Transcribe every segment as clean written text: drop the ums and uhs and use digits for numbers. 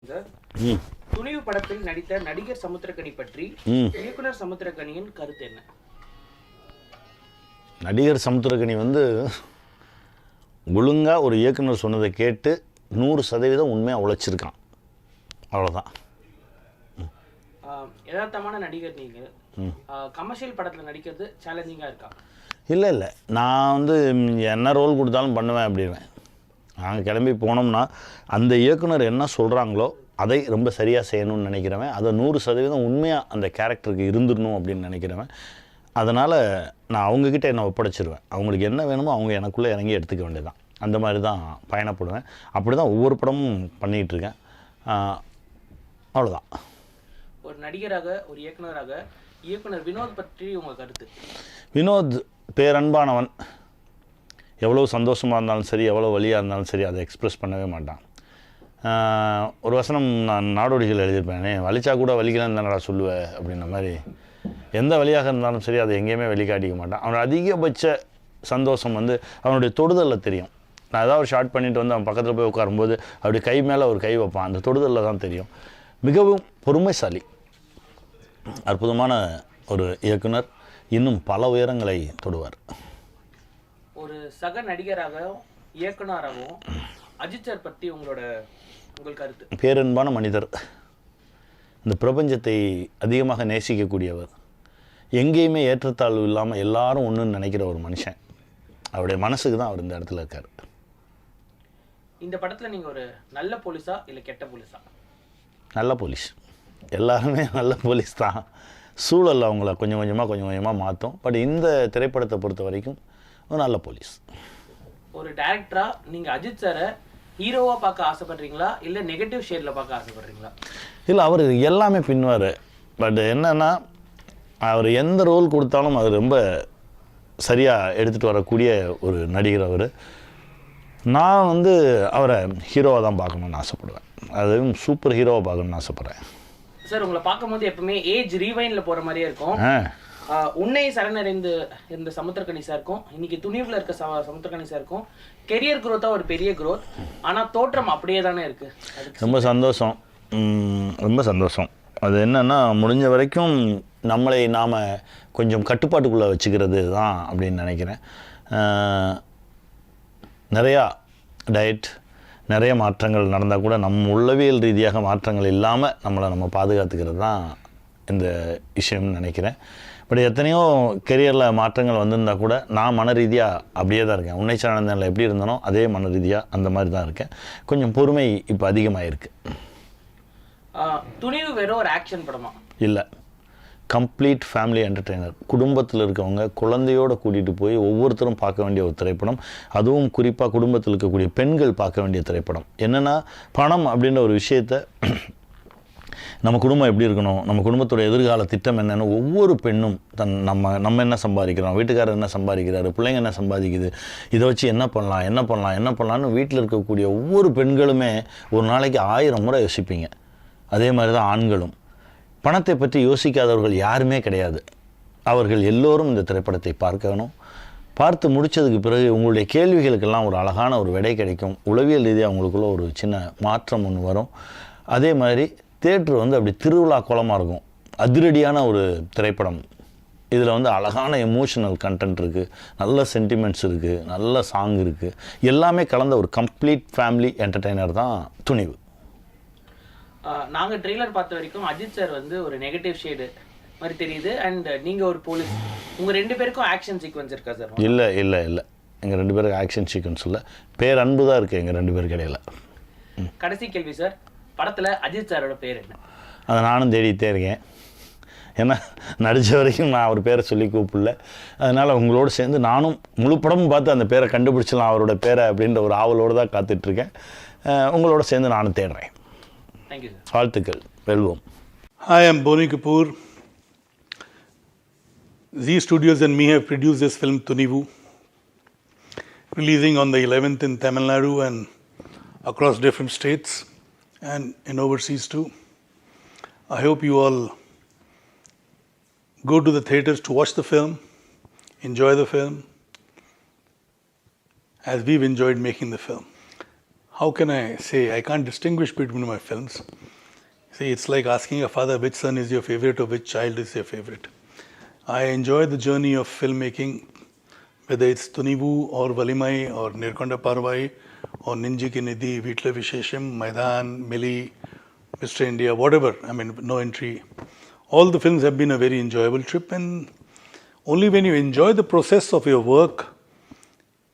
Sir, துணிவு படத்தில் நடித்த நடிகர் சமுத்திரக்கனி பற்றி இயக்குனர் சமுத்திரக்கனியின் கருத்து என்ன? நடிகர் சமுத்திரக்கனி ஒழுங்காக ஒரு இயக்குனர் சொன்னதை கேட்டு 100% உண்மையாக உழைச்சிருக்கான். அவ்வளோதான். யதார்த்தமான நடிகர் நீங்கள். கமர்ஷியல் படத்தில் நடிக்கிறது சேலஞ்சிங்காக இருக்கா? இல்லை, நான் என்ன ரோல் கொடுத்தாலும் பண்ணுவேன் அப்படின்வேன். நாங்கள் கிளம்பி போனோம்னா அந்த இயக்குனர் என்ன சொல்கிறாங்களோ அதை ரொம்ப சரியாக செய்யணும்னு நினைக்கிறவன். அதை 100% உண்மையாக அந்த கேரக்டருக்கு இருந்துடணும் அப்படின்னு நினைக்கிறவன். அதனால் நான் அவங்கக்கிட்ட என்னை ஒப்படைச்சிருவேன். அவங்களுக்கு என்ன வேணுமோ அவங்க எனக்குள்ளே இறங்கி எடுத்துக்க வேண்டியதான். அந்த மாதிரி தான் பயணப்படுவேன். அப்படி தான் ஒவ்வொரு படமும் பண்ணிகிட்ருக்கேன். அவ்வளோதான். ஒரு நடிகராக, ஒரு இயக்குனராக, இயக்குனர் வினோத் பற்றி உங்கள் கருத்து? வினோத் பேரன்பானவன். எவ்வளோ சந்தோஷமாக இருந்தாலும் சரி, எவ்வளோ வலியாக இருந்தாலும் சரி, அதை எக்ஸ்ப்ரெஸ் பண்ணவே மாட்டான். ஒரு வசனம் நான் நாடோடிகள் எழுதியிருப்பேன், வலிச்சா கூட வலிக்கலன்னு தானடா சொல்லுவேன் அப்படின்ற மாதிரி. எந்த வழியாக இருந்தாலும் சரி அதை எங்கேயுமே வெளிக்காட்டிக்க மாட்டான். அவனோட அதிகபட்ச சந்தோஷம் அவனுடைய தொடுதலில் தெரியும். நான் ஏதாவது ஒரு ஷார்ட் பண்ணிவிட்டு அவன் பக்கத்தில் போய் உட்காரும்போது அப்படி கை மேலே ஒரு கை வைப்பான். அந்த தொடுதலில் தான் தெரியும். மிகவும் பொறுமைசாலி, அற்புதமான ஒரு இயக்குனர். இன்னும் பல உயரங்களை தொடுவார். ஒரு சக நடிகராகவும் இயக்குனராகவும் அஜித் சார் பற்றி உங்கள் கருத்து? பேரன்பான மனிதர், இந்த பிரபஞ்சத்தை அதிகமாக நேசிக்கக்கூடியவர், எங்கேயுமே ஏற்றத்தாழ்வு இல்லாமல் எல்லாரும் ஒன்றுன்னு நினைக்கிற ஒரு மனுஷன். அவருடைய மனசுக்கு தான் அவர் இந்த இடத்துல இருக்கார். இந்த படத்தில் நீங்கள் ஒரு நல்ல போலீஸா இல்லை கெட்ட போலீஸா? நல்ல போலீஸ். எல்லாருமே நல்ல போலீஸ் தான். சூழல் அவங்கள கொஞ்சம் கொஞ்சமாக மாற்றும். பட் இந்த திரைப்படத்தை பொறுத்த வரைக்கும் ஒரு நல்ல போலீஸ். ஒரு டைரக்டராக நீங்கள் அஜித் சாரை ஹீரோவாக பார்க்க ஆசைப்படுறீங்களா இல்லை நெகட்டிவ் ஷேடில் பார்க்க ஆசைப்படுறீங்களா? இல்லை, அவர் எல்லாமே பின்வார். பட் என்னென்னா, அவர் எந்த ரோல் கொடுத்தாலும் அது ரொம்ப சரியாக எடுத்துகிட்டு வரக்கூடிய ஒரு நடிகர் அவர். நான் அவரை ஹீரோவாக தான் பார்க்கணுன்னு ஆசைப்படுவேன். அதுவும் சூப்பர் ஹீரோவாக பார்க்கணுன்னு ஆசைப்பட்றேன். சார், உங்களை பார்க்கும்போது எப்பவுமே ஏஜ் ரீவைனில் போகிற மாதிரியே இருக்கும். உன்னை சரணடைந்து இருந்த சமுத்திரக்கனி சாருக்கும் இன்னைக்கு துணிவில் இருக்க சமுத்திரக்கனி சாருக்கும் கெரியர் குரோத்தாக ஒரு பெரிய குரோத். ஆனால் தோற்றம் அப்படியே தானே இருக்குது. ரொம்ப சந்தோஷம். அது என்னென்னா, முடிஞ்ச வரைக்கும் நம்மளை நாம் கொஞ்சம் கட்டுப்பாட்டுக்குள்ளே வச்சுக்கிறது தான் அப்படின்னு நினைக்கிறேன். நிறையா டயட், நிறைய மாற்றங்கள் நடந்தால் கூட நம்ம உள்ளவியல் ரீதியாக மாற்றங்கள் இல்லாமல் நம்ம பாதுகாத்துக்கிறது தான் இந்த விஷயம்னு நினைக்கிறேன். பட் எத்தனையோ கெரியரில் மாற்றங்கள் வந்திருந்தால் கூட நான் மன ரீதியாக அப்படியே தான் இருக்கேன். உன்னை சார்ந்ததில் எப்படி இருந்தனோ அதே மன ரீதியாக அந்த மாதிரி தான் இருக்கேன். கொஞ்சம் பொறுமை இப்போ அதிகமாகிருக்கு. துணிவு வெறும் ஒரு ஆக்ஷன் படமா? இல்லை, கம்ப்ளீட் ஃபேமிலி என்டர்டெய்னர். குடும்பத்தில் இருக்கவங்க குழந்தையோடு கூட்டிகிட்டு போய் ஒவ்வொருத்தரும் பார்க்க வேண்டிய ஒரு திரைப்படம். அதுவும் குறிப்பாக குடும்பத்தில் இருக்கக்கூடிய பெண்கள் பார்க்க வேண்டிய திரைப்படம். என்னென்னா, பணம் அப்படின்ற ஒரு விஷயத்தை, நம்ம குடும்பம் எப்படி இருக்கணும், நம்ம குடும்பத்தோட எதிர்கால திட்டம் என்னென்னு ஒவ்வொரு பெண்ணும் நம்ம என்ன சம்பாதிக்கிறோம், வீட்டுக்காரர் என்ன சம்பாதிக்கிறாரு, பிள்ளைங்க என்ன சம்பாதிக்குது, இதை வச்சு என்ன பண்ணலான்னு வீட்டில் இருக்கக்கூடிய ஒவ்வொரு பெண்களுமே ஒரு நாளைக்கு 1000 முறை யோசிப்பீங்க. அதே மாதிரி தான் ஆண்களும். பணத்தை பற்றி யோசிக்காதவர்கள் யாருமே கிடையாது. அவர்கள் எல்லோரும் இந்த திரைப்படத்தை பார்க்கணும். பார்த்து முடித்ததுக்கு பிறகு உங்களுடைய கேள்விகளுக்கெல்லாம் ஒரு அழகான ஒரு விடை கிடைக்கும். உளவியல் ரீதியாக அவங்களுக்குள்ள ஒரு சின்ன மாற்றம் ஒன்று வரும். அதே மாதிரி தியேட்ரு அப்படி திருவிழா கோலமாக இருக்கும். அதிரடியான ஒரு திரைப்படம். இதில் அழகான எமோஷனல் கண்டென்ட் இருக்குது, நல்ல சென்டிமெண்ட்ஸ் இருக்குது, நல்ல சாங் இருக்குது. எல்லாமே கலந்த ஒரு கம்ப்ளீட் ஃபேமிலி என்டர்டெய்னர் தான் துணிவு. நாங்கள் ட்ரெய்லர் பார்த்த வரைக்கும் அஜித் சார் ஒரு நெகட்டிவ் ஷேடு மாதிரி தெரியுது. அண்ட் நீங்கள் ஒரு போலீஸ். உங்கள் 2 பேருக்கும் ஆக்ஷன் சீக்வன்ஸ் இருக்கா சார்? இல்லை, எங்கள் 2 பேருக்கு ஆக்ஷன் சீக்வன்ஸ் இல்லை. பேரன்பு தான் இருக்குது எங்கள் 2 பேருக்கு இடையில. கடைசி கேள்வி சார், படத்தில் அஜித் சாரோட பேர் என்ன? அதை நானும் தேடிட்டே இருக்கேன். ஏன்னா நடித்த வரைக்கும் நான் அவர் பேரை சொல்லி கூப்பிடல. அதனால் உங்களோடு சேர்ந்து நானும் முழு படமும் பார்த்து அந்த பேரை கண்டுபிடிச்சலாம், அவரோட பேரை அப்படின்ற ஒரு ஆவலோடு தான் காத்துட்ருக்கேன். உங்களோட சேர்ந்து நானும் தேடுறேன். Thank you sir. வாழ்த்துக்கள். வெல்வோம். Hi, I'm Boni Kapoor. Zee Studios and me have produced this film Thunivu, releasing on the 11th in Tamil Nadu and across different states and in overseas too. I hope you all go to the theatres to watch the film, enjoy the film as we've enjoyed making the film. how can I say, I can't distinguish between my films. See, it's like asking a father which son is your favorite or which child is your favorite. I enjoy the journey of filmmaking, whether it's Thunivu or Valimai or Nirkonda Parvai or Ninji Ki Nidhi, Vitla Vishesham, Maidan, Mili, Mr. India, whatever, I mean, No Entry. All the films have been a very enjoyable trip, and only when you enjoy the process of your work,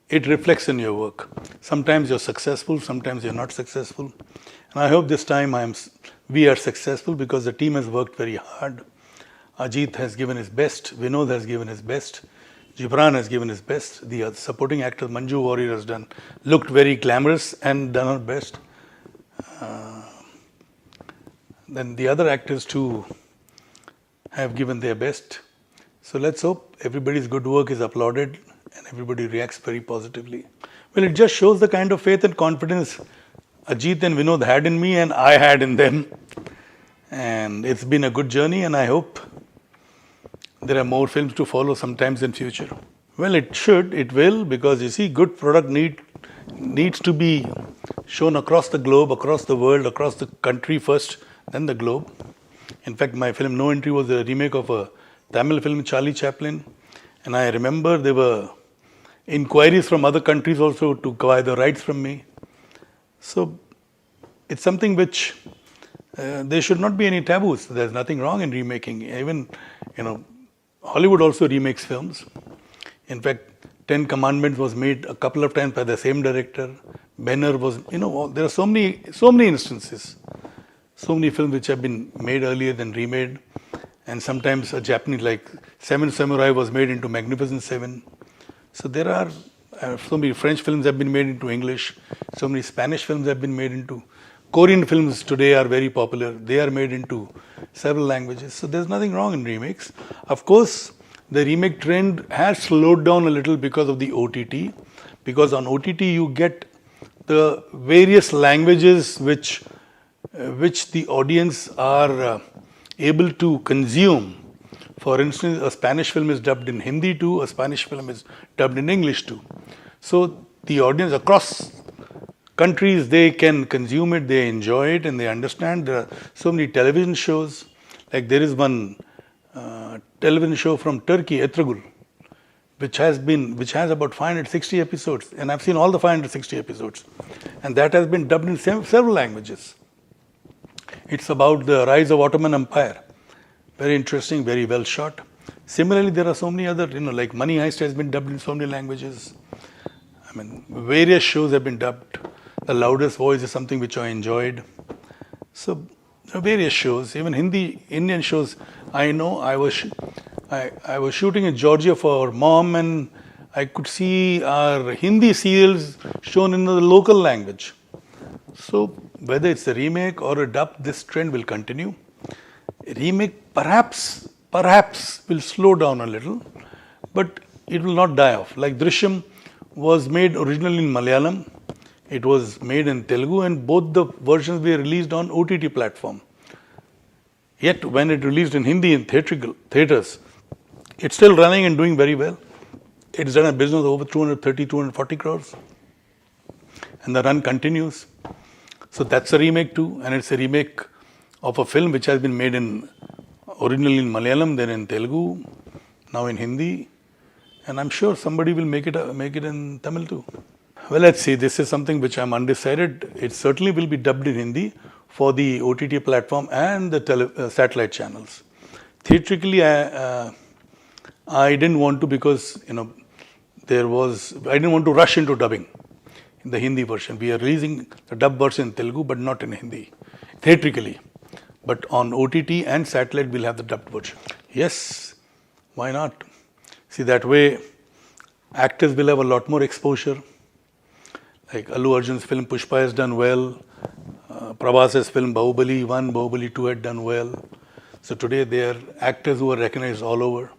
it reflects in your work. Sometimes you're successful, sometimes you're not successful. And I hope this time we are successful because the team has worked very hard. Ajith has given his best, Vinoth has given his best, Gibran has given his best, the other supporting actor Manju Warrior has looked very glamorous and done her best. Then the other actors too have given their best. So let's hope everybody's good work is applauded and everybody reacts very positively. Well, it just shows the kind of faith and confidence Ajith and Vinoth had in me and I had in them. And it's been a good journey, and I hope there are more films to follow sometimes in future. Well, it will, because you see, good product needs to be shown across the globe, across the world, across the country first, then the globe. In fact, my film No Entry was a remake of a Tamil film, Charlie Chaplin. And I remember there were inquiries from other countries also to acquire the rights from me. So it's something which there should not be any taboos. There's nothing wrong in remaking. Even, Hollywood also remakes films. In fact, 10 Commandments was made a couple of times by the same director. Banner was, there are so many instances. So many films which have been made earlier than remade. And sometimes a Japanese, like Seven Samurai was made into Magnificent Seven. So there are so many French films have been made into English. So many Spanish films have been made into. Korean films today are very popular. They are made into several languages. So there's nothing wrong in remakes. Of course, the remake trend has slowed down a little because of the OTT. Because on OTT you get the various languages which the audience are able to consume. For instance, a Spanish film is dubbed in Hindi too, a Spanish film is dubbed in English too. So the audience across countries, they can consume it, they enjoy it, and they understand. There are so many television shows. Like there is one television show from Turkey, Etragul, which has about 560 episodes, and I've seen all the 560 episodes, and that has been dubbed in several languages. It's about the rise of Ottoman Empire. Very interesting, very well shot. Similarly, there are so many other, like Money Heist has been dubbed in so many languages. I mean, various shows have been dubbed. The Loudest Voice is something which I enjoyed. So, there are various shows, even Indian shows. I know I was shooting in Georgia for mom, and I could see our Hindi serials shown in the local language. So, whether it's a remake or a dub, this trend will continue. A remake perhaps will slow down a little, but it will not die off. Like Drishyam was made originally in Malayalam, it was made in Telugu, and both the versions were released on OTT platform. Yet when it released in Hindi in theatres, it's still running and doing very well. It's done a business of over 230, 240 crores. And the run continues. So that's a remake too, and it's a remake of a film which has been made originally in Malayalam, then in Telugu, now in Hindi, and I'm sure somebody will make it in Tamil too. Well, let's see. This is something which I'm undecided. It certainly will be dubbed in Hindi for the OTT platform and the satellite channels. Theatrically, I didn't want to, because I didn't want to rush into dubbing in the Hindi version. We are releasing the dub version in Telugu, but not in Hindi, theatrically. But on OTT and satellite, we'll have the dubbed version. Yes, why not? See, that way, actors will have a lot more exposure. Like Allu Arjun's film Pushpa has done well. Prabhas's film Bahubali 1, Bahubali 2 had done well. So today, they are actors who are recognized all over.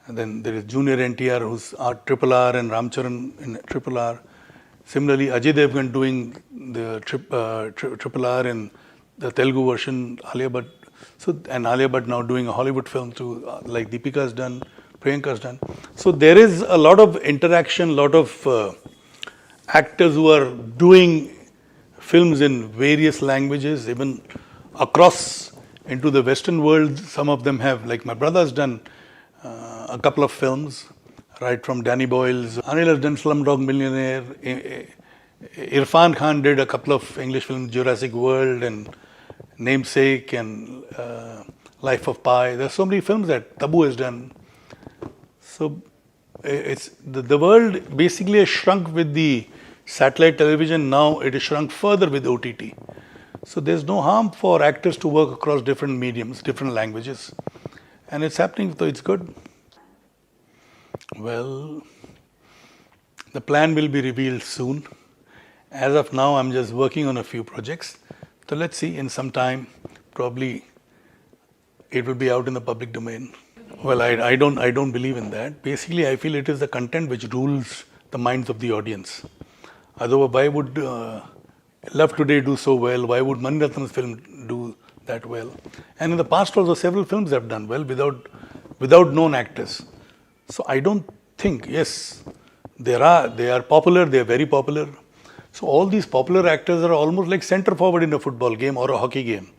And then there is Junior NTR, who's Triple R, and Ramcharan in Triple R. Similarly, Ajay Devgan doing the Triple R in the Telugu version, Alia Bhatt. And Alia Bhatt now doing a Hollywood film too, like Deepika has done, Priyanka has done. So there is a lot of interaction, lot of actors who are doing films in various languages, even across into the Western world. Some of them have, like my brother has done a couple of films, right from Danny Boyle's. Anil has done Slumdog Millionaire. Irfan Khan did a couple of English films, Jurassic World and Namesake and Life of Pi. There are so many films that Tabu has done. So it's the world basically has shrunk with the satellite television. Now it is shrunk further with OTT. So there's no harm for actors to work across different mediums, different languages. And it's happening, so it's good. Well, the plan will be revealed soon. As of now, I'm just working on a few projects. So let's see, in some time, probably it will be out in the public domain. Well, I don't believe in that. Basically, I feel it is the content which rules the minds of the audience. Otherwise, why would Love Today do so well? Why would Mani Ratnam's film do that well? And in the past also, several films have done well without known actors. So I don't think, yes, they are popular, they are very popular. So all these popular actors are almost like centre forward in a football game or a hockey game.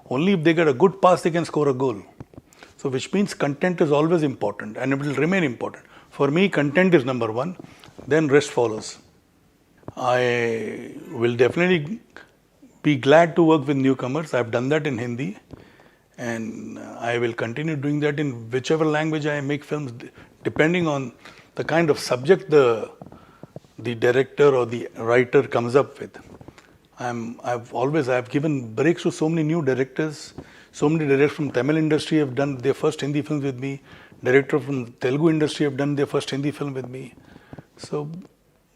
Only if they get a good pass, they can score a goal. So which means content is always important and it will remain important. For me, content is number one, then rest follows. I will definitely be glad to work with newcomers. I've done that in Hindi and I will continue doing that in whichever language I make films, depending on the kind of subject the director or the writer comes up with. I've given breaks to so many new directors. So many directors from Tamil industry have done their first Hindi films with me. Directors from Telugu industry have done their first Hindi film with me. So,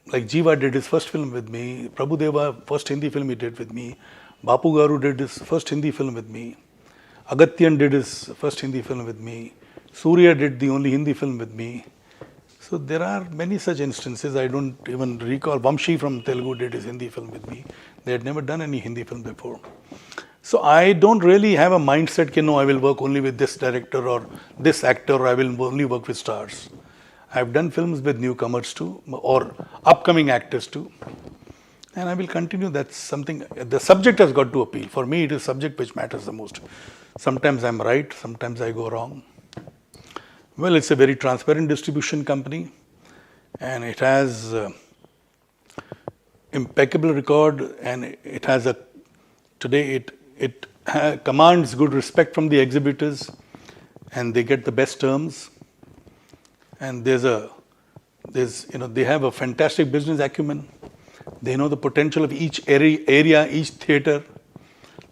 like Jiva did his first film with me. Prabhu Deva, first Hindi film he did with me. Bapu Garu did his first Hindi film with me. Agatyan did his first Hindi film with me. Surya did the only Hindi film with me. So there are many such instances. I don't even recall. Vamshi from Telugu did his Hindi film with me. They had never done any Hindi film before. So I don't really have a mindset, no, I will work only with this director or this actor, or I will only work with stars. I've done films with newcomers too, or upcoming actors too. And I will continue. That's something, the subject has got to appeal. For me, it is subject which matters the most. Sometimes I'm right, sometimes I go wrong. Well, it's a very transparent distribution company and it has impeccable record, and it has today it commands good respect from the exhibitors and they get the best terms. And they have a fantastic business acumen. They know the potential of each area, each theatre.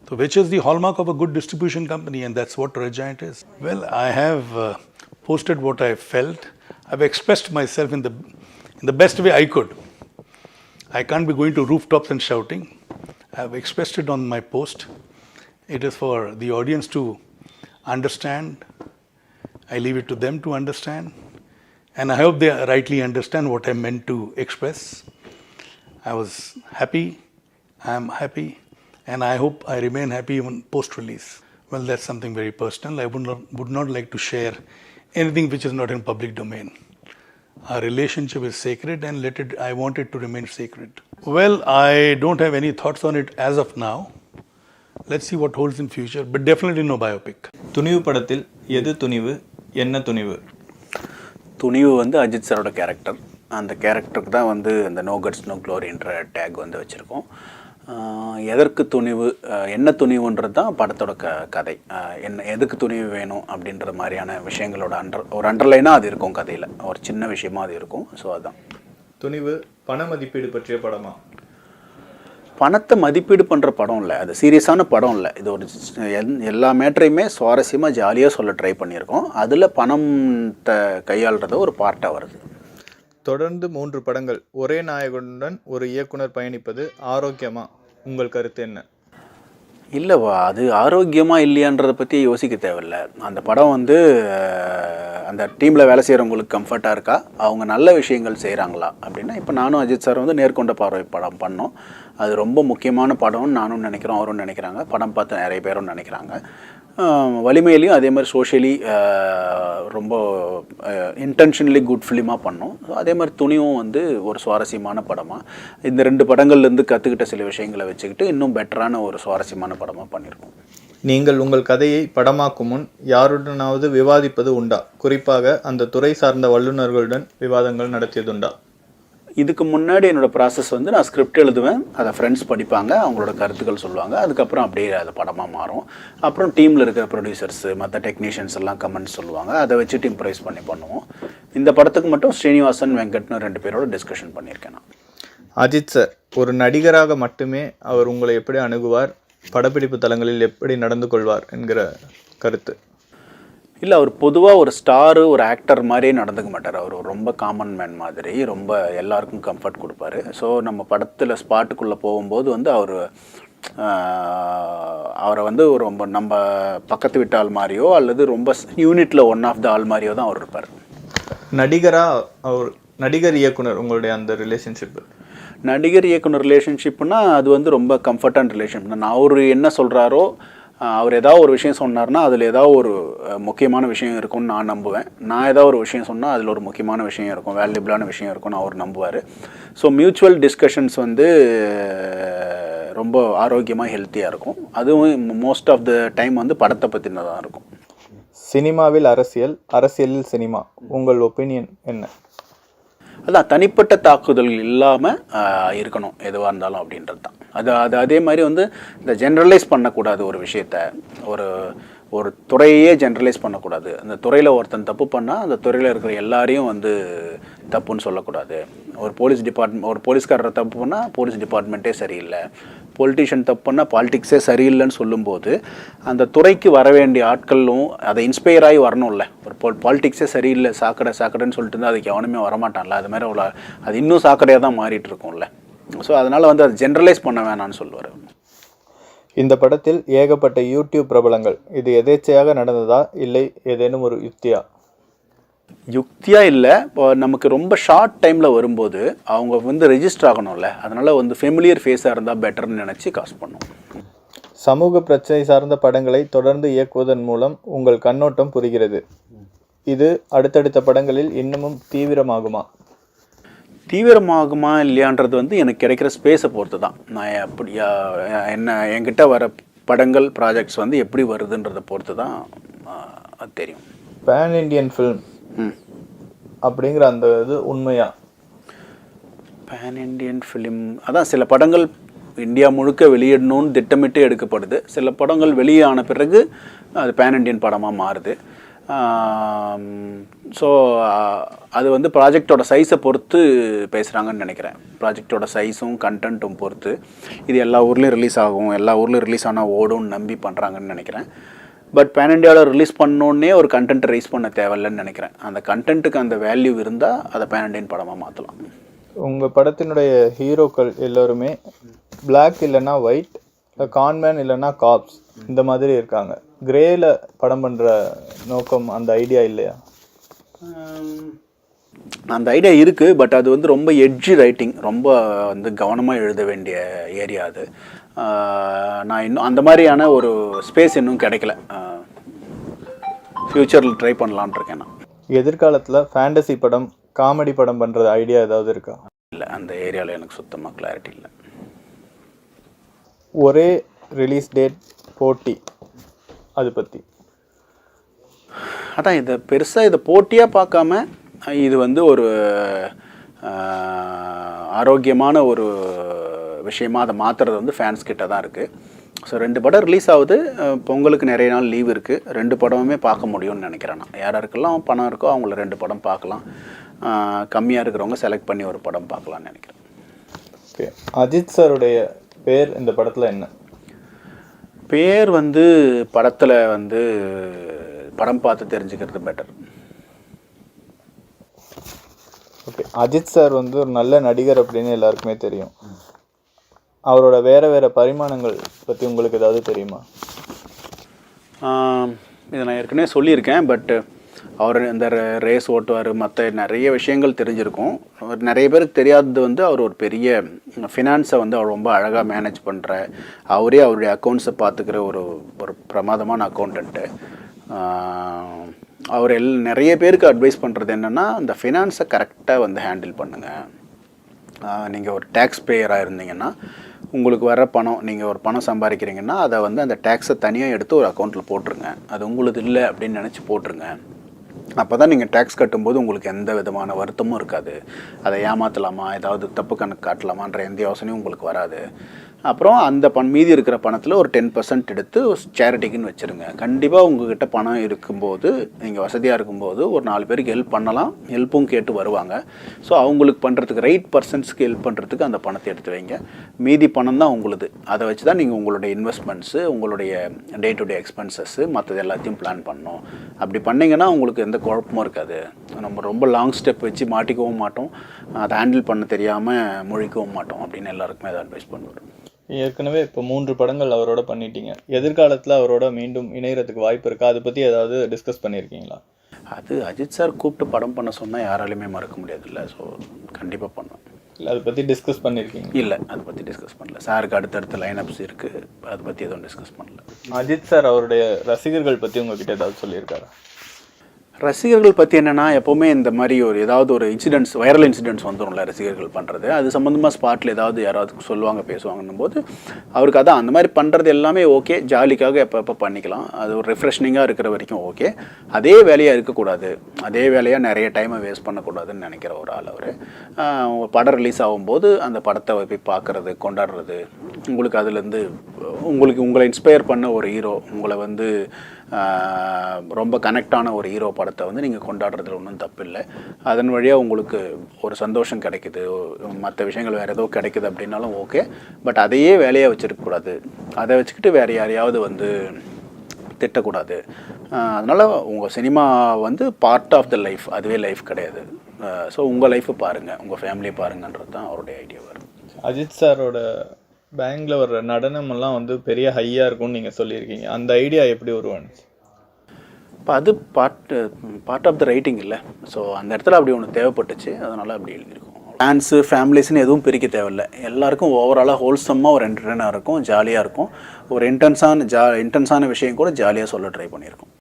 So which is the hallmark of a good distribution company, and that's what Red Giant is. Well, I have posted what I felt. I've expressed myself in the best way I could. I can't be going to rooftops and shouting. I've expressed it on my post. It is for the audience to understand. I leave it to them to understand. And I hope they rightly understand what I meant to express. I was happy, I am happy, and I hope I remain happy even post-release. Well, that's something very personal. I would not like to share anything which is not in public domain. Our relationship is sacred and I want it to remain sacred. Well, I don't have any thoughts on it as of now. Let's see what holds in future, but definitely no biopic. துணிவு படத்தில் எது துணிவு, என்ன துணிவு? துணிவு வந்து அஜித் சாரோட character. அந்த கேரக்டருக்கு தான் வந்து அந்த நோ கட்ஸ் நோ க்ளோரின்ற டேக் வந்து வச்சுருக்கோம். எதற்கு துணிவு, என்ன துணிவுன்றது தான் படத்தோட கதை. எதுக்கு துணிவு வேணும் அப்படின்ற மாதிரியான விஷயங்களோட ஒரு அண்டர்லைனாக அது இருக்கும் கதையில். ஒரு சின்ன விஷயமா அது இருக்கும். ஸோ அதுதான் துணிவு. பண மதிப்பீடு பற்றிய படமா? பணத்தை மதிப்பீடு பண்ணுற படம் இல்லை, அது சீரியஸான படம் இல்லை. இது ஒரு எல்லா மேட்டரையுமே சுவாரஸ்யமாக ஜாலியாக சொல்ல ட்ரை பண்ணியிருக்கோம். அதில் பணத்தை கையாளுறது ஒரு பார்ட்டாக வருது. தொடர்ந்து 3 படங்கள் ஒரே நாயகனுடன் ஒரு இயக்குனர் பயணிப்பது ஆரோக்கியமா? உங்கள் கருத்து என்ன? இல்லைவா, அது ஆரோக்கியமாக இல்லையான்றதை பற்றி யோசிக்க தேவையில்லை. அந்த படம் வந்து அந்த டீமில் வேலை செய்கிறவங்களுக்கு கம்ஃபர்ட்டாக இருக்கா, அவங்க நல்ல விஷயங்கள் செய்கிறாங்களா அப்படின்னா, இப்போ நானும் அஜித் சார் வந்து நேர்கொண்ட பார்வை படம் பண்ணோம். அது ரொம்ப முக்கியமான படம்னு நானும் நினைக்கிறோம், அவரும் நினைக்கிறாங்க, படம் பார்த்து நிறைய பேரும் நினைக்கிறாங்க. வலிமையிலையும் அதே மாதிரி சோஷியலி ரொம்ப இன்டென்ஷனலி குட் ஃபிலிமாக பண்ணோம். அதே மாதிரி துணிவும் வந்து ஒரு சுவாரஸ்யமான படமாக இந்த 2 படங்கள்லேருந்து கற்றுக்கிட்ட சில விஷயங்களை வச்சுக்கிட்டு இன்னும் பெட்டரான ஒரு சுவாரஸ்யமான படமாக பண்ணியிருக்கோம். நீங்கள் உங்கள் கதையை படமாக்கும் முன் யாருடனாவது விவாதிப்பது உண்டா? குறிப்பாக அந்த துறை சார்ந்த வல்லுநர்களுடன் விவாதங்கள் நடத்தியதுண்டா? இதுக்கு முன்னாடி என்னோடய ப்ராசஸ் வந்து நான் ஸ்கிரிப்ட் எழுதுவேன், அதை ஃப்ரெண்ட்ஸ் படிப்பாங்க, அவங்களோட கருத்துக்கள் சொல்லுவாங்க, அதுக்கப்புறம் அப்படியே அது படமாக மாறும். அப்புறம் டீமில் இருக்கிற ப்ரொடியூசர்ஸு மற்ற டெக்னீஷியன்ஸ் எல்லாம் கமெண்ட்ஸ் சொல்லுவாங்க, அதை வச்சுட்டு இம்ப்ரைஸ் பண்ணி பண்ணுவோம். இந்த படத்துக்கு மட்டும் ஸ்ரீனிவாசன் வெங்கட்னு 2 பேரோட டிஸ்கஷன் பண்ணியிருக்கேன் நான். அஜித் சார் ஒரு நடிகராக மட்டுமே அவர் உங்களை எப்படி அணுகுவார், படப்பிடிப்பு தலங்களில் எப்படி நடந்து கொள்வார் என்கிற கருத்து? இல்லை, அவர் பொதுவாக ஒரு ஸ்டாரு ஒரு ஆக்டர் மாதிரியே நடந்துக்க மாட்டார். அவர் ரொம்ப காமன் மேன் மாதிரி ரொம்ப எல்லாருக்கும் கம்ஃபர்ட் கொடுப்பாரு. ஸோ நம்ம படத்தில் ஸ்பாட்டுக்குள்ளே போகும்போது வந்து அவரை வந்து ரொம்ப நம்ம பக்கத்து விட்ட ஆள் மாதிரியோ அல்லது ரொம்ப யூனிட்டில் ஒன் ஆஃப் த ஆள் மாதிரியோ தான் அவர் இருப்பார். நடிகர் இயக்குனர் உங்களுடைய அந்த ரிலேஷன்ஷிப்? நடிகர் இயக்குனர் ரிலேஷன்ஷிப்னா அது வந்து ரொம்ப கம்ஃபர்டான ரிலேஷன்ஷிப். நான் அவர் என்ன சொல்கிறாரோ, அவர் ஏதாவது ஒரு விஷயம் சொன்னார்னா அதில் ஏதாவது ஒரு முக்கியமான விஷயம் இருக்கும்னு நான் நம்புவேன். நான் ஏதாவது ஒரு விஷயம் சொன்னால் அதில் ஒரு முக்கியமான விஷயம் இருக்கும், வேல்யூபிளான விஷயம் இருக்கும்னு அவர் நம்புவார். ஸோ மியூச்சுவல் டிஸ்கஷன்ஸ் வந்து ரொம்ப ஆரோக்கியமாக ஹெல்த்தியாக இருக்கும். அதுவும் மோஸ்ட் ஆஃப் த டைம் வந்து படத்தை பற்றினதாக இருக்கும். சினிமாவில் அரசியல், அரசியலில் சினிமா, உங்கள் ஒப்பீனியன் என்ன? அதான் தனிப்பட்ட தாக்குதல்கள் இல்லாமல் இருக்கணும் எதுவாக இருந்தாலும் அப்படின்றது தான். அது அதே மாதிரி வந்து இந்த ஜென்ரலைஸ் பண்ணக்கூடாது ஒரு விஷயத்த, ஒரு துறையே ஜென்ரலைஸ் பண்ணக்கூடாது. அந்த துறையில் ஒருத்தன் தப்பு பண்ணால் அந்த துறையில் இருக்கிற எல்லாரையும் வந்து தப்புன்னு சொல்லக்கூடாது. ஒரு போலீஸ்காரரை தப்பு பண்ணால் போலீஸ் டிபார்ட்மெண்ட்டே சரியில்லை, பொலிட்டிஷியன் தப்பு பண்ணால் பாலிடிக்ஸே சரியில்லைன்னு சொல்லும்போது அந்த துறைக்கு வர வேண்டிய ஆட்களும் அதை இன்ஸ்பயர் ஆகி வரணும்ல. ஒரு பாலிடிக்ஸே சரியில்லை சாக்கடைன்னு சொல்லிட்டு இருந்தால் அதுக்கு எவனுமே வரமாட்டான்ல. அது மாதிரி அது இன்னும் சாக்கடையாக தான் மாறிட்டு இருக்கும்ல. ஸோ அதனால் வந்து அதை ஜென்ரலைஸ் பண்ண வேணான்னு சொல்லுவார். இந்த படத்தில் ஏகப்பட்ட யூடியூப் பிரபலங்கள், இது எதேச்சையாக நடந்ததா இல்லை ஏதேனும் ஒரு யுக்தியாக இல்லை. இப்போ நமக்கு ரொம்ப ஷார்ட் டைமில் வரும்போது அவங்க வந்து ரெஜிஸ்டர் ஆகணும்ல, அதனால் வந்து ஃபெமிலியர் ஃபேஸாக இருந்தால் பெட்டர்னு நினச்சி காசு பண்ணோம். சமூக பிரச்சனை சார்ந்த படங்களை தொடர்ந்து இயக்குவதன் மூலம் உங்கள் கண்ணோட்டம் புரிகிறது. இது அடுத்தடுத்த படங்களில் இன்னமும் தீவிரமாகுமா இல்லையான்றது வந்து எனக்கு கிடைக்கிற ஸ்பேஸை பொறுத்து தான். நான் அப்படியா என்கிட்ட வர படங்கள் ப்ராஜெக்ட்ஸ் வந்து எப்படி வருதுன்றதை பொறுத்து தான் அது தெரியும். பேன் இண்டியன் ஃபிலிம் அப்படிங்கிற அந்த இது உண்மையா? பேன் இண்டியன் ஃபிலிம் அதான் சில படங்கள் இந்தியா முழுக்க வெளியிடணும்னு திட்டமிட்டு எடுக்கப்படுது. சில படங்கள் வெளியான பிறகு அது பேன் இண்டியன் படமாக மாறுது. ஸோ அது வந்து ப்ராஜெக்டோட சைஸை பொறுத்து பேசுகிறாங்கன்னு நினைக்கிறேன். ப்ராஜெக்டோட சைஸும் கண்டென்ட்டும் பொறுத்து இது எல்லா ஊர்லேயும் ரிலீஸ் ஆகும், எல்லா ஊர்லேயும் ரிலீஸ் ஆனால் ஓடும்னு நம்பி பண்ணுறாங்கன்னு நினைக்கிறேன். பட் பேன் இண்டியாவில் ரிலீஸ் பண்ணோன்னே ஒரு கண்டென்ட் ரைஸ் பண்ண தேவையில்லைன்னு நினைக்கிறேன். அந்த கண்டென்ட்டுக்கு அந்த வேல்யூ இருந்தால் அதை பேன் இண்டியன் படமாக மாற்றலாம். உங்கள் படத்தினுடைய ஹீரோக்கள் எல்லோருமே பிளாக் இல்லைன்னா ஒயிட், கான்மேன் இல்லைன்னா காப்ஸ் இந்த மாதிரி இருக்காங்க. கிரேல படம் பண்ணுற நோக்கம் அந்த ஐடியா இல்லையா? அந்த ஐடியா இருக்குது. பட் அது வந்து ரொம்ப எட்ஜி ரைட்டிங், ரொம்ப வந்து கவனமாக எழுத வேண்டிய ஏரியா அது. நான் இன்னும் அந்த மாதிரியான ஒரு ஸ்பேஸ் இன்னும் கிடைக்கல. ஃப்யூச்சரில் ட்ரை பண்ணலான் இருக்கேன் நான். எதிர்காலத்தில் ஃபேண்டசி படம், காமெடி படம் பண்ணுறது ஐடியா ஏதாவது இருக்கா? இல்லை, அந்த ஏரியாவில் எனக்கு சுத்தமாக கிளாரிட்டி இல்லை. ஒரே ரிலீஸ் டேட் போட்டி, அது பற்றி அதான் இதை பெருசாக இதை போட்டியாக பார்க்காம இது வந்து ஒரு ஆரோக்கியமான ஒரு விஷயமாக அதை மாற்றுறது வந்து ஃபேன்ஸ் கிட்ட தான் இருக்குது. ஸோ 2 படம் ரிலீஸ் ஆகுது. பொங்கலுக்கு நிறைய நாள் லீவ் இருக்குது. 2 படமுமே பார்க்க முடியும்னு நினைக்கிறேன் நான். யாராருக்கெல்லாம் பணம் இருக்கோ அவங்கள 2 படம் பார்க்கலாம். கம்மியாக இருக்கிறவங்க செலக்ட் பண்ணி ஒரு படம் பார்க்கலான்னு நினைக்கிறேன். ஓகே, அஜித் சாருடைய பேர் இந்த படத்தில் என்ன? பேர் வந்து படத்தில் வந்து படம் பார்த்து தெரிஞ்சுக்கிறது பெட்டர். ஓகே, அஜித் சார் வந்து ஒரு நல்ல நடிகர் அப்படின்னு எல்லாருக்குமே தெரியும். அவரோட வேறு பரிமாணங்கள் பற்றி உங்களுக்கு ஏதாவது தெரியுமா? இதை நான் ஏற்கனவே சொல்லியிருக்கேன். பட் அவர் இந்த ரேஸ் ஓட்டுவார், மற்ற நிறைய விஷயங்கள் தெரிஞ்சிருக்கும். நிறைய பேருக்கு தெரியாதது வந்து அவர் ஒரு பெரிய ஃபினான்ஸை வந்து அவர் ரொம்ப அழகாக மேனேஜ் பண்ணுற, அவரே அவருடைய அக்கௌண்ட்ஸை பார்த்துக்கிற ஒரு ஒரு பிரமாதமான அக்கௌண்டண்ட்டு. அவர் நிறைய பேருக்கு அட்வைஸ் பண்ணுறது என்னென்னா, அந்த ஃபினான்ஸை கரெக்டாக வந்து ஹேண்டில் பண்ணுங்கள். நீங்கள் ஒரு டேக்ஸ் பேயராக இருந்தீங்கன்னா உங்களுக்கு வர பணம், நீங்கள் ஒரு பணம் சம்பாதிக்கிறீங்கன்னா அதை வந்து அந்த டேக்ஸை தனியாக எடுத்து ஒரு அக்கௌண்ட்டில் போட்டுருங்க. அது உங்களுக்கு இல்லை அப்படின்னு நினச்சி போட்டுருங்க. அப்போ தான் நீங்கள் டேக்ஸ் கட்டும்போது உங்களுக்கு எந்த விதமான வருத்தமும் இருக்காது. அதை ஏமாற்றலாமா, ஏதாவது தப்பு கணக்கு காட்டலாமான்ற எந்த யோசனையும் உங்களுக்கு வராது. அப்புறம் அந்த மீதி இருக்கிற பணத்தில் ஒரு 10% எடுத்து சேரிட்டிக்குன்னு வச்சுருங்க. கண்டிப்பாக உங்கள்கிட்ட பணம் இருக்கும்போது, நீங்கள் வசதியாக இருக்கும்போது ஒரு 4 பேருக்கு ஹெல்ப் பண்ணலாம், ஹெல்ப்பும் கேட்டு வருவாங்க. ஸோ அவங்களுக்கு பண்ணுறதுக்கு ரைட் பர்சன்ஸ்க்கு ஹெல்ப் பண்ணுறதுக்கு அந்த பணத்தை எடுத்து வைங்க. மீதி பணம் தான் உங்களுது. அதை வச்சு தான் நீங்கள் உங்களுடைய இன்வெஸ்ட்மெண்ட்ஸு, உங்களுடைய டே டு டே எக்ஸ்பென்சஸ்ஸு, மற்றது எல்லாத்தையும் பிளான் பண்ணணும். அப்படி பண்ணிங்கன்னா உங்களுக்கு எந்த குழப்பமும் இருக்காது. நம்ம ரொம்ப லாங் ஸ்டெப் வச்சு மாட்டிக்கவும் மாட்டோம், அதை ஹேண்டில் பண்ண தெரியாமல் முழிக்கவும் மாட்டோம் அப்படின்னு எல்லாருக்குமே அதை அட்வைஸ் பண்ணுவார். ஏற்கனவே இப்போ 3 படங்கள் அவரோட பண்ணிட்டீங்க. எதிர்காலத்தில் அவரோட மீண்டும் இணையறதுக்கு வாய்ப்பு இருக்கா? அதை பற்றி ஏதாவது டிஸ்கஸ் பண்ணியிருக்கீங்களா? அது அஜித் சார் கூப்பிட்டு படம் பண்ண சொன்னால் யாராலையுமே மறக்க முடியாதுல்ல. ஸோ கண்டிப்பாக பண்ணுவேன். இல்லை, அதை பற்றி டிஸ்கஸ் பண்ணியிருக்கீங்க? இல்லை, அதை பற்றி டிஸ்கஸ் பண்ணல. சாருக்கு அடுத்தடுத்த லைனப்ஸ் இருக்குது, அதை பற்றி எதுவும் டிஸ்கஸ் பண்ணல. அஜித் சார் அவருடைய ரசிகர்கள் பற்றி உங்ககிட்ட ஏதாவது சொல்லியிருக்காரா? ரசிகர்கள் பற்றி என்னென்னா, எப்போவுமே இந்த மாதிரி ஏதாவது ஒரு இன்சிடென்ட்ஸ், வைரல் இன்சிடென்ட்ஸ் வந்துடும்ல ரசிகர்கள் பண்ணுறது, அது சம்மந்தமாக ஸ்பாட்டில் ஏதாவது யாராவது சொல்லுவாங்க, பேசுவாங்கன்னும் போது அவருக்கு அதான் அந்த மாதிரி பண்ணுறது எல்லாமே ஓகே, ஜாலிக்காக எப்போ பண்ணிக்கலாம், அது ஒரு ரெஃப்ரெஷ்னிங்காக இருக்கிற வரைக்கும் ஓகே. அதே வேலையாக இருக்கக்கூடாது, அதே வேலையாக நிறைய டைமை வேஸ்ட் பண்ணக்கூடாதுன்னு நினைக்கிற ஒரு ஆள் அவர். படம் ரிலீஸ் ஆகும்போது அந்த படத்தை போய் பார்க்குறது, கொண்டாடுறது, உங்களுக்கு அதுலேருந்து உங்களை இன்ஸ்பயர் பண்ண ஒரு ஹீரோ, உங்களை வந்து ரொம்ப கனெக்டான ஒரு ஹீரோ படத்தை வந்து நீங்கள் கொண்டாடுறதுல ஒன்றும் தப்பு இல்லை. அதன் வழியாக உங்களுக்கு ஒரு சந்தோஷம் கிடைக்குது, மற்ற விஷயங்கள் வேறு ஏதோ கிடைக்குது அப்படின்னாலும் ஓகே. பட் அதையே வேலையாக வச்சுருக்கக்கூடாது, அதை வச்சுக்கிட்டு வேறு யாரையாவது வந்து திட்டக்கூடாது. அதனால் உங்கள் சினிமா வந்து பார்ட் ஆஃப் த லைஃப், அதுவே லைஃப் கிடையாது. ஸோ உங்கள் லைஃப்பை பாருங்கள், உங்கள் ஃபேமிலியை பாருங்கன்றது தான் அவருடைய ஐடியா வரும். அஜித் சாரோட பேங்கில் வர்ற நடனமெல்லாம் வந்து பெரிய ஹையாக இருக்கும்னு நீங்கள் சொல்லியிருக்கீங்க. அந்த ஐடியா எப்படி உருவானுச்சு? இப்போ அது பார்ட் ஆஃப் த ரைட்டிங் இல்லை. ஸோ அந்த இடத்துல அப்படி ஒன்று தேவைப்பட்டுச்சு, அதனால் அப்படி எழுதியிருக்கோம். ஃபேன்ஸு, ஃபேமிலிஸ்ன்னு எதுவும் பிரிக்க தேவையில்லை. எல்லாருக்கும் ஓவராலாக ஹோல்சம்மாக ஒரு என்டர்டெய்னாக இருக்கும், ஜாலியாக இருக்கும். ஒரு இன்டென்ஸான விஷயம் கூட ஜாலியாக சொல்ல ட்ரை பண்ணியிருக்கோம்.